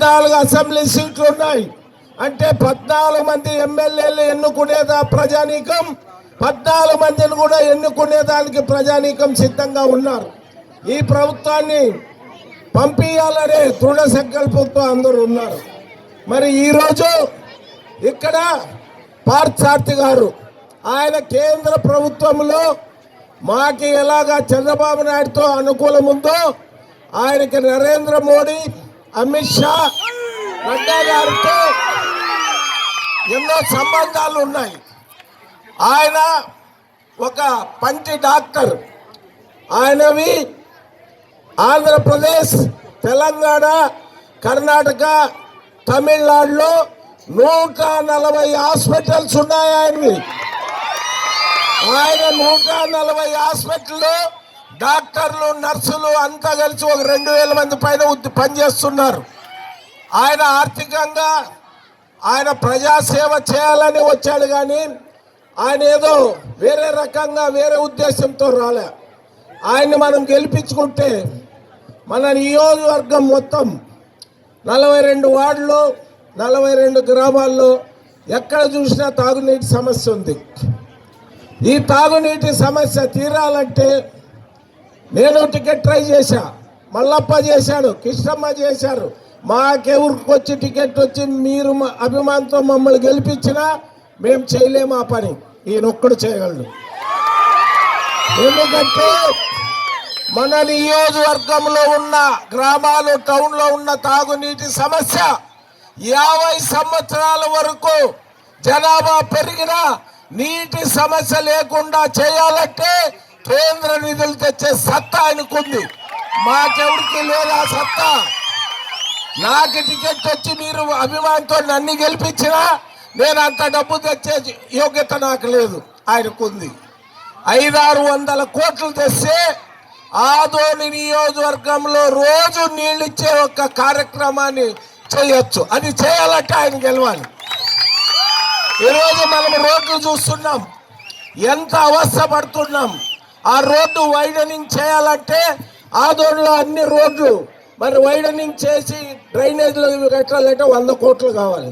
14 assembly సీట్లు ఉన్నాయి. అంటే 14 మంది ఎమ్మెల్యేలు ఎన్నుకునేదా ప్రజానీకం, 14 మందిని కూడా ఎన్నుకునేదానికి ప్రజానీకం సిద్ధంగా ఉన్నారు. ఈ ప్రభుత్వాన్ని పంపించాలనే దృఢ సంకల్పంతో అందరూ ఉన్నారు. మరి ఈరోజు ఇక్కడ పార్థసారథి గారు ఆయన కేంద్ర ప్రభుత్వంలో మాకి ఎలాగా చంద్రబాబు నాయుడుతో అనుకూలం ఉందో ఆయనకి నరేంద్ర మోడీ, అమిత్ షా, నడ్డా గారితో ఎన్నో సంబంధాలు ఉన్నాయి. ఆయన ఒక పంటి డాక్టర్. ఆయనవి ఆంధ్రప్రదేశ్, తెలంగాణ, కర్ణాటక, తమిళనాడులో 140 హాస్పిటల్స్ ఉన్నాయి ఆయనవి. ఆయన 140 హాస్పిటల్లో డాక్టర్లు, నర్సులు అంతా కలిసి ఒక 2000 మంది పైన పనిచేస్తున్నారు. ఆయన ఆర్థికంగా ఆయన ప్రజాసేవ చేయాలని వచ్చాడు, కానీ ఆయన ఏదో వేరే రకంగా వేరే ఉద్దేశంతో రాలే. ఆయన్ని మనం గెలిపించుకుంటే మన నియోజకవర్గం మొత్తం 42 వార్డులు, 42 గ్రామాల్లో ఎక్కడ చూసినా తాగునీటి సమస్య ఉంది. ఈ తాగునీటి సమస్య తీరాలంటే నేను టికెట్ ట్రై చేశా, మల్లప్ప చేశాడు, కృష్ణమ్మ చేశారు. మాకెవరికి వచ్చి టికెట్ వచ్చి మీరు అభిమానంతో మమ్మల్ని గెలిపించినా మేము చేయలేము ఆ పని. ఈయనొక్కడు చేయగలడు. ఎందుకంటే మన నియోజకవర్గంలో ఉన్న గ్రామాలు, టౌన్లో ఉన్న తాగునీటి సమస్య 50 సంవత్సరాల వరకు జనాభా పెరిగినా నీటి సమస్య లేకుండా చేయాలంటే కేంద్ర నిధులు తెచ్చే సత్తా ఆయనకుంది. మాకెవరికి లేదా సత్తా. నాకు టికెట్ వచ్చి మీరు అభిమానంతో నన్ను గెలిపించినా నేను అంత డబ్బు తెచ్చే యోగ్యత నాకు లేదు, ఆయనకుంది. 500-600 కోట్లు తెస్తే ఆదోని నియోజకవర్గంలో రోజు నీళ్ళు ఇచ్చే ఒక కార్యక్రమాన్ని చేయొచ్చు. అది చేయాలంటే ఆయన గెలవాలి. ఈరోజు మనం రోడ్లు చూస్తున్నాం, ఎంత అవస్థ పడుతున్నాం. ఆ రోడ్డు వైడనింగ్ చేయాలంటే ఆదోనిలో అన్ని రోడ్లు మరి వైడనింగ్ చేసి డ్రైనేజీలు కట్టాలంటే 100 కోట్లు కావాలి.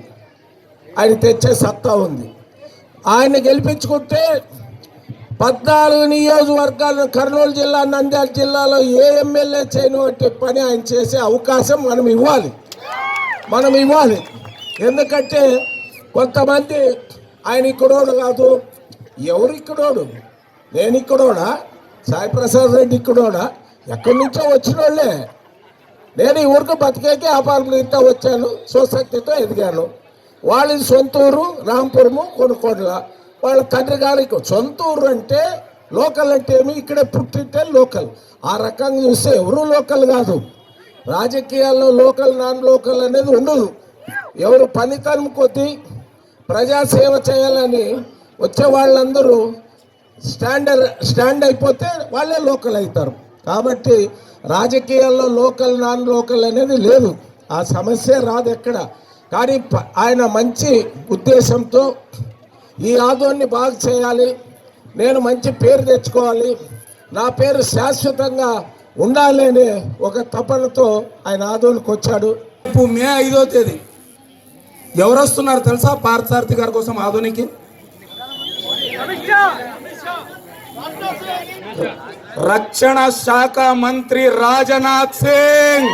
ఆయన తెచ్చే సత్తా ఉంది. ఆయన గెలిపించుకుంటే 14 నియోజకవర్గాలను కర్నూలు జిల్లా, నంద్యాల జిల్లాలో ఏ ఎమ్మెల్యే చేయనటువంటి పని ఆయన చేసే అవకాశం మనం ఇవ్వాలి. ఎందుకంటే కొంతమంది ఆయన ఇక్కడోడు కాదు, ఎవరు ఇక్కడోడు, నేను ఇక్కడోడా, సాయి ప్రసాద్ రెడ్డి ఇక్కడోడా, ఎక్కడి నుంచో వచ్చిన వాళ్ళే. నేను ఈ ఊరికి బతికేకి వ్యాపారంతో వచ్చాను, స్వశక్తితో ఎదిగాను. వాళ్ళది సొంత ఊరు రాంపురము, కొనుకోడ్ల. వాళ్ళ తండ్రి గారికి సొంత ఊరు అంటే లోకల్ అంటే ఏమి, ఇక్కడే పుట్టింటే లోకల్. ఆ రకంగా చూస్తే ఎవరు లోకల్ కాదు. రాజకీయాల్లో లోకల్, నాన్ లోకల్ అనేది ఉండదు. ఎవరు పనితనం కొద్దీ ప్రజాసేవ చేయాలని వచ్చే వాళ్ళందరూ స్టాండ్ అయిపోతే వాళ్ళే లోకల్ అవుతారు. కాబట్టి రాజకీయాల్లో లోకల్, నాన్ లోకల్ అనేది లేదు. ఆ సమస్య రాదు ఎక్కడ. కానీ ఆయన మంచి ఉద్దేశంతో ఈ ఆదోన్ని బాగు చేయాలి, నేను మంచి పేరు తెచ్చుకోవాలి, నా పేరు శాశ్వతంగా ఉండాలి అనే ఒక తపనతో ఆయన ఆదోనికి వచ్చాడు. రేపు మే 5వ తేదీ ఎవరు వస్తున్నారు తెలుసా? పార్థసారథి గారి కోసం ఆదోనికి రక్షణ శాఖ మంత్రి రాజ్నాథ్ సింగ్.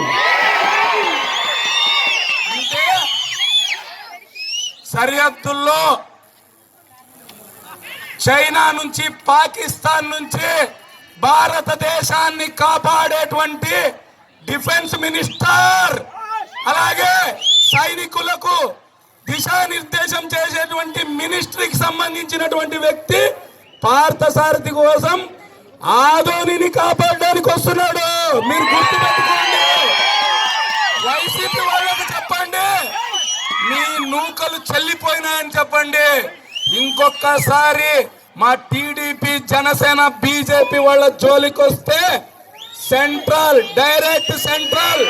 అంటే సరిహద్దుల్లో చైనా నుంచి, పాకిస్తాన్ నుంచి భారతదేశాన్ని కాపాడేటువంటి డిఫెన్స్ మినిస్టర్, అలాగే సైనికులకు దిశానిర్దేశం చేసేటువంటి మినిస్ట్రీకి సంబంధించినటువంటి వ్యక్తి పార్థసారథి కోసం ఆదోనిని కాపాడడానికి వస్తున్నాడు. మీరు గుర్తుపెట్టుకోండి. వైసీపీ వాళ్ళకి చెప్పండి, మీ నూకలు చెల్లిపోయినాయని చెప్పండి. ఇంకొకసారి మా టీడీపీ, జనసేన, బీజేపీ వాళ్ళ జోలికి వస్తే సెంట్రల్, డైరెక్ట్ సెంట్రల్,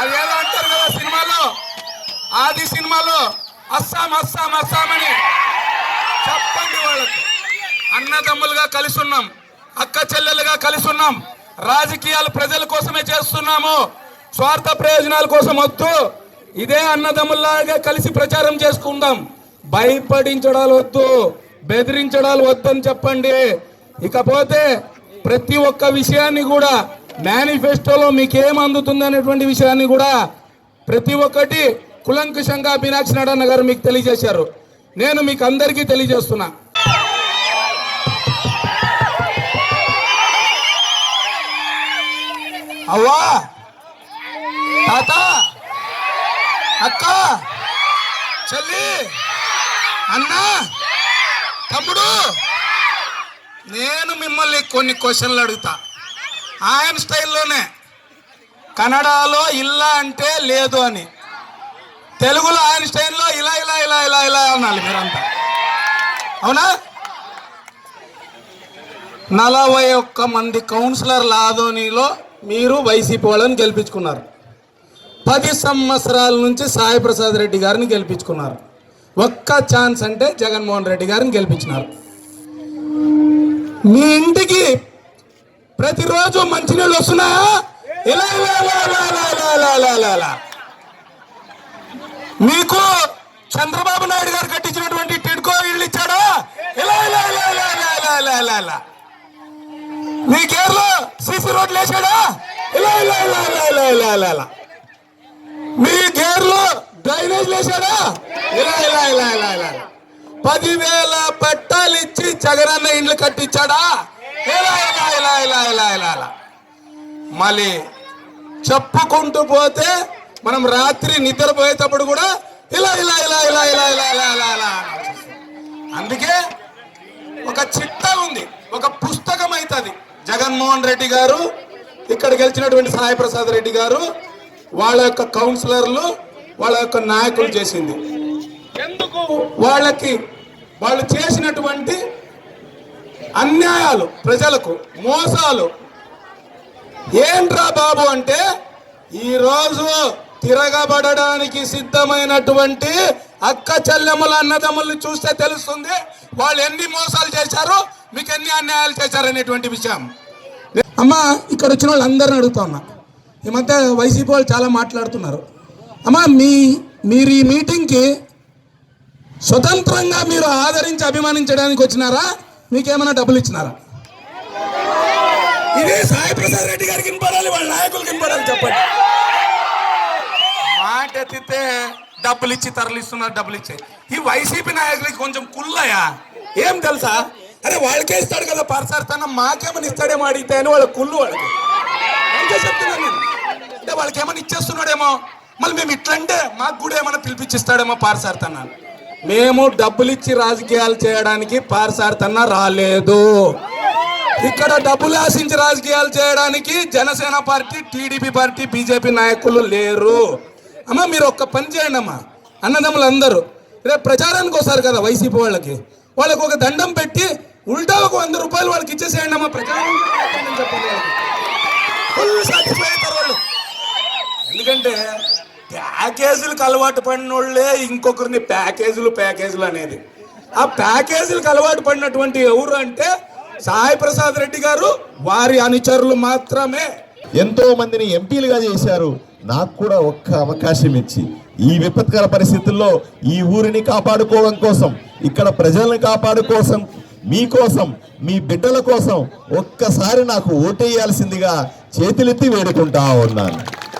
అది ఎలా అంటారు కదా సినిమాలో, ఆది సినిమాలో అస్సాం అస్సాం అస్సాం అని చెప్పండి. వాళ్ళకి అన్నదమ్ములుగా కలిసి ఉన్నాం, అక్క చెల్లెలుగా కలిసి ఉన్నాం, రాజకీయాలు ప్రజల కోసమే చేస్తున్నాము. స్వార్థ ప్రయోజనాల కోసం వద్దు. ఇదే అన్నదమ్ముల్లాగా కలిసి ప్రచారం చేసుకుందాం. భయపడించడాలు వద్దు, బెదిరించడాలు వద్దు అని చెప్పండి. ఇకపోతే ప్రతి ఒక్క విషయాన్ని కూడా మేనిఫెస్టోలో మీకేం అందుతుంది అనేటువంటి విషయాన్ని కూడా ప్రతి ఒక్కటి కులంకుశంగా మీనాక్షి నారాయణ గారు మీకు తెలియజేశారు. నేను మీకు అందరికీ తెలియజేస్తున్నా. అవ్వా, తాత, అక్క, చెల్లి, అన్న, తమ్ముడు, నేను మిమ్మల్ని కొన్ని క్వశ్చన్లు అడుగుతా. ఆయన స్టైల్లోనే కన్నడలో ఇల్లా అంటే లేదు అని, తెలుగులో ఆయన స్టైల్లో ఇలా ఇలా ఇలా ఇలా ఇలా అనాలి మీరంతా. అవునా? 41 మంది కౌన్సిలర్ల ఆదోనిలో మీరు వైసీపీ వాళ్ళని గెలిపించుకున్నారు. 10 సంవత్సరాల నుంచి సాయి ప్రసాద్ రెడ్డి గారిని గెలిపించుకున్నారు. ఒక్క ఛాన్స్ అంటే జగన్మోహన్ రెడ్డి గారిని గెలిపించినారు. మీ ఇంటికి ప్రతిరోజు మంచినీళ్ళు వస్తున్నాయా? ఇలా ఇలా ఇలా ఇలా ఇలా ఇలా ఇలా ఇలా ఇలా. మీకు చంద్రబాబు నాయుడు గారు కట్టించినటువంటి టిడ్కో ఇళ్ళు ఇచ్చాడా? ఇలా ఇలా ఇలా ఇలా ఇలా ఇలా ఇలా ఇలా ఇలా. మీ కేరళ సీసీ రోడ్లు వేసాడా? ఇలా ఇలా ఇలా ఇలా ఇలా ఇలా ఇలా ఇలా. మీ గేర్లో డ్రైనేజ్ వేసాడా? ఇలా ఇలా ఇలా ఇలా ఇలా. 10,000 పట్టాలు ఇచ్చి జగనన్న ఇండ్లు కట్టించాడా? ఇలా ఇలా ఇలా ఇలా ఇలా ఇలా ఇలా. మళ్ళీ చెప్పుకుంటూ పోతే మనం రాత్రి నిద్రపోయేటప్పుడు కూడా ఇలా ఇలా ఇలా ఇలా ఇలా ఇలా ఇలా ఇలా ఇలా. అందుకే ఒక చిట్టా ఉంది, ఒక పుస్తకం అవుతుంది. జగన్మోహన్ రెడ్డి గారు, ఇక్కడ గెలిచినటువంటి సాయి ప్రసాద్ రెడ్డి గారు, వాళ్ళ యొక్క కౌన్సిలర్లు, వాళ్ళ యొక్క నాయకులు చేసింది. ఎందుకు వాళ్ళు చేసినటువంటి అన్యాయాలు, ప్రజలకు మోసాలు ఏంట్రా బాబు అంటే, ఈరోజు తిరగబడడానికి సిద్ధమైనటువంటి అక్క చెల్లెమ్మల అన్నదమ్ముల్ని చూస్తే తెలుస్తుంది వాళ్ళు ఎన్ని మోసాలు చేశారు, మీకు ఎన్ని అన్యాయాలు చేశారు అనేటువంటి విషయం. అమ్మా, ఇక్కడ వచ్చిన వాళ్ళందరిని అడుగుతా ఉన్నా. ఈ మధ్య వైసీపీ వాళ్ళు చాలా మాట్లాడుతున్నారు. అమ్మా, మీరు ఈ మీటింగ్కి స్వతంత్రంగా మీరు ఆదరించి అభిమానించడానికి వచ్చినారా? మీకేమైనా డబ్బులు ఇచ్చినారా? ఇదే సాయి ప్రసాద్ రెడ్డి గారికి వినపడాలి, వాళ్ళ నాయకులకి వినపడాలి. చెప్పండి. మాట ఎత్తితే డబ్బులు ఇచ్చి తరలిస్తున్నారు, డబ్బులు ఇచ్చాయి. ఈ వైసీపీ నాయకులకి కొంచెం కుల్లయా ఏం తెలుసా? అరే వాళ్ళకే ఇస్తాడు కదా పార్సార్థన, మాకేమని ఇస్తాడేమో అడిగితే అని వాళ్ళ కుళ్ళు. వాళ్ళకి అంతే చెప్తున్నాను నేను. అంటే వాళ్ళకి ఏమైనా ఇచ్చేస్తున్నాడేమో, మళ్ళీ మేము ఇట్లంటే మాకు కూడా ఏమైనా పిలిపించిస్తాడేమో పార్సార్థన. మేము డబ్బులు ఇచ్చి రాజకీయాలు చేయడానికి పార్సార్థన రాలేదు. ఇక్కడ డబ్బులు ఆశించి రాజకీయాలు చేయడానికి Janasena party, TDP party, BJP నాయకులు లేరు. అమ్మా, మీరు ఒక్క పని చేయండి అమ్మా, అన్నదమ్ములు అందరూ రేపు ప్రచారానికి వస్తారు కదా వైసీపీ వాళ్ళకి ఒక దండం పెట్టి ఉల్టా ఒక 100 రూపాయలు వాళ్ళకి ఇచ్చేసేయండి అమ్మా. ప్రచారం చెప్పండి, ఫుల్ సాటిస్ఫై అవుతారు వాళ్ళు. ఎందుకంటే ప్యాకేజీలకు అలవాటు పడిన వాళ్ళే ఇంకొకరిని ప్యాకేజీలు అనేది. ఆ ప్యాకేజీలకు అలవాటు పడినటువంటి ఎవరు అంటే సాయి ప్రసాద్ రెడ్డి గారు, వారి అనుచరులు మాత్రమే. ఎంతో మందిని ఎంపీలుగా చేశారు. నాకు కూడా ఒక్క అవకాశం ఇచ్చి ఈ విపత్కర పరిస్థితుల్లో ఈ ఊరిని కాపాడుకోవడం కోసం, ఇక్కడ ప్రజలను కాపాడుకోసం, మీకోసం, మీ బిడ్డల కోసం ఒక్కసారి నాకు ఓటేయాల్సిందిగా చేతులెత్తి వేడుకుంటా ఉన్నాను.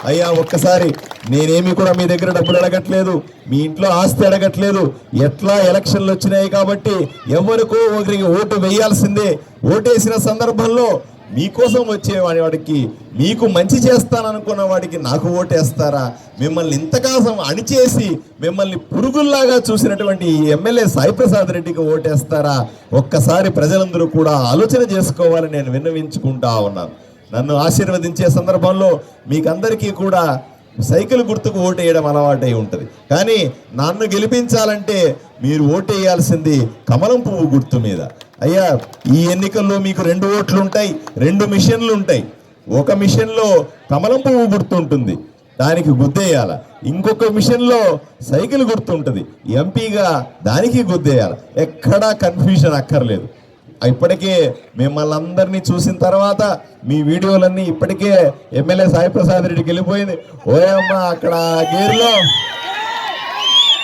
అయ్యా, ఒక్కసారి నేనేమి కూడా మీ దగ్గర డబ్బులు అడగట్లేదు, మీ ఇంట్లో ఆస్తి అడగట్లేదు. ఎట్లా ఎలక్షన్లు వచ్చినాయి కాబట్టి ఎవరికో ఒకరికి ఓటు వేయాల్సిందే. ఓటేసిన సందర్భంలో మీకోసం వచ్చేవాడికి, మీకు మంచి చేస్తాననుకున్న వాడికి నాకు ఓటేస్తారా? మిమ్మల్ని ఇంతకాసం అణిచేసి మిమ్మల్ని పురుగుల్లాగా చూసినటువంటి ఈ ఎమ్మెల్యే సాయి ప్రసాద్ రెడ్డికి ఓటేస్తారా? ఒక్కసారి ప్రజలందరూ కూడా ఆలోచన చేసుకోవాలని నేను విన్నవించుకుంటా ఉన్నాను. నన్ను ఆశీర్వదించే సందర్భంలో మీకందరికీ కూడా సైకిల్ గుర్తుకు ఓటేయడం అలవాటై ఉంటుంది. కానీ నన్ను గెలిపించాలంటే మీరు ఓటేయాల్సింది కమలం పువ్వు గుర్తు మీద. అయ్యా, ఈ ఎన్నికల్లో మీకు 2 ఓట్లు ఉంటాయి, 2 మిషన్లు ఉంటాయి. ఒక మిషన్లో కమలం పువ్వు గుర్తు ఉంటుంది, దానికి గుద్దేయాల. ఇంకొక మిషన్లో సైకిల్ గుర్తు ఉంటుంది, ఎంపీగా దానికి గుద్దేయాల. ఎక్కడా కన్ఫ్యూజన్ అక్కర్లేదు. ఇప్పటికే మిమ్మల్ని అందరినీ చూసిన తర్వాత మీ వీడియోలన్నీ ఇప్పటికే ఎమ్మెల్యే సాయి ప్రసాద్ రెడ్డికి వెళ్ళిపోయింది. ఓయమ్మ అక్కడ గేరులో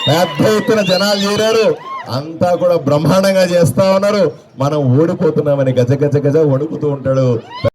పెద్ద ఎత్తున జనాలు చేరారు, అంతా కూడా బ్రహ్మాండంగా చేస్తా ఉన్నారు. మనం ఓడిపోతున్నామని గజ గజ గజ వణుకుతూ ఉంటాడు.